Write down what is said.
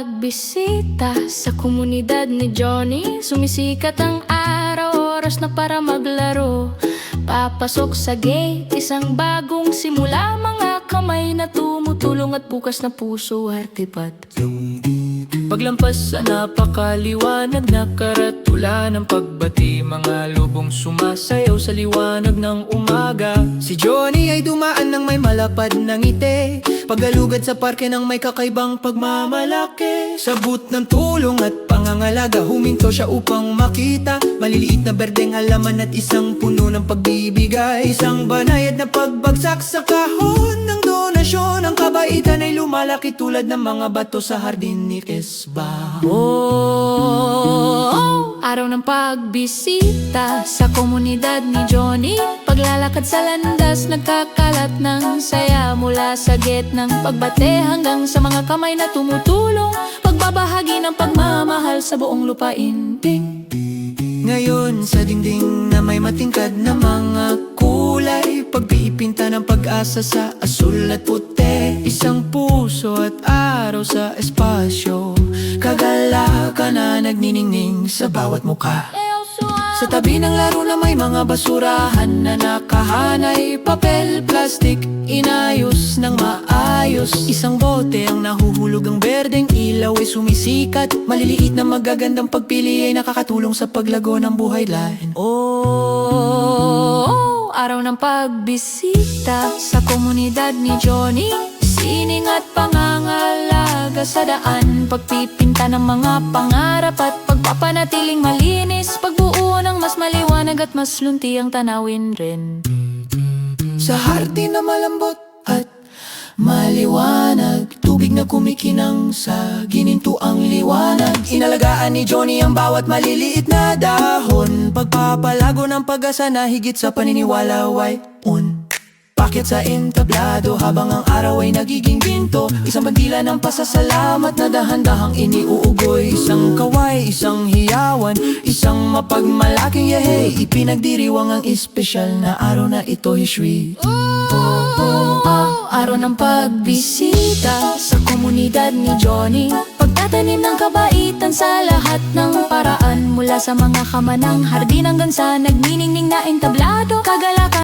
pagbisita sa komunidad ni Johnny. Sumisikat ang araw, oras na para maglaro. Papasok sa gate, isang bagong simula. Mga kamay na tumutulong at bukas na puso hartipat. Paglampas sa napakaliwanag na karatula ng pagbati, mga lubong sumasayaw sa liwanag ng umaga. Si Johnny ay dumaan ng may malapad na ngiti, paggalugad sa parke ng may kakaibang pagmamalaki. Sabut ng tulong at pangangalaga, huminto siya upang makita maliliit na berdeng halaman at isang puno ng pagbibigay. Isang banayad na pagbagsak sa kahon ng donasyon. Ang kabaitan ay lumalaki tulad ng mga bato sa hardin ni Esba. Araw ng pagbisita sa komunidad ni Johnny. Paglalakad sa landas, nagkakalat ng saya. Mula sa gate ng pagbate hanggang sa mga kamay na tumutulong. Pagbabahagi ng pagmamahal sa buong lupain. Ding. Ngayon sa dingding na may matingkad na mga kulay, pagpipinta ng pag-asa sa asul at puti. Isang puso at araw sa espasyo, kagalakan na nagniningning sa bawat mukha. Sa tabi ng laro na may mga basurahan na nakahanay, papel, plastik, inayos ng maayos. Isang bote ang nahuhulog, ang berdeng ilaw ay sumisikat. Maliliit na magagandang pagpili ay nakakatulong sa paglago ng buhay lain. Araw ng pagbisita sa komunidad ni Johnny. Sining at pangangalaga sa daan, pagpipinta ng mga pangarap at pagpapanatiling malinis. Pagbuo ng mas maliwanag at mas lunti ang tanawin rin. Sa hardin na malambot at maliwanag, tubig na kumikinang sa ginintuang liwanag. Inalagaan ni Johnny ang bawat maliliit na dahon, pagpapalago ng pag-asa na higit sa paniniwala ay Pakyat sa entablado habang ang araw ay nagiging ginto. Isang bandila ng pasasalamat na dahan-dahang iniuugoy. Isang kaway, isang hiyawan, isang mapagmalaking yehey. Ipinagdiriwang ang espesyal na araw na ito, Hishwi. Araw ng pagbisita sa komunidad ni Johnny. Pagtatanim ng kabaitan sa lahat ng paraan. Mula sa mga kamanang hardin hanggang sa nagniningning na entablado. Kagalakan